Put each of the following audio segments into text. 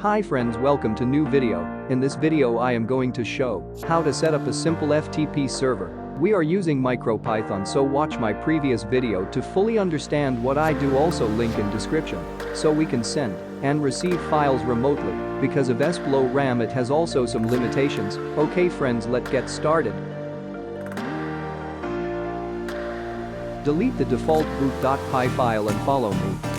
Hi friends, welcome to new video. In this video I am going to show how to set up a simple FTP server. We are using MicroPython, so watch my previous video to fully understand what I do. Also link in description. So we can send and receive files remotely. Because of low RAM it has also some limitations. Okay friends, let's get started. Delete the default boot.py file and follow me.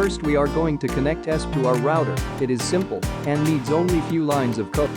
First we are going to connect ESP to our router. It is simple and needs only few lines of code.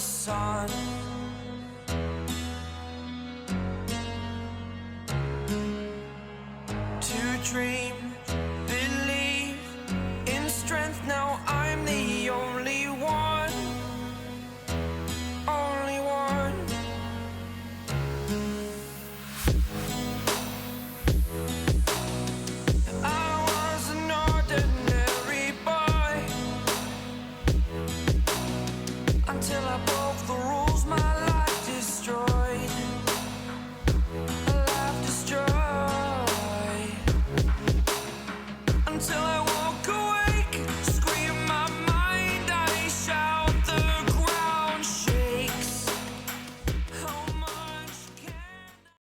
sun.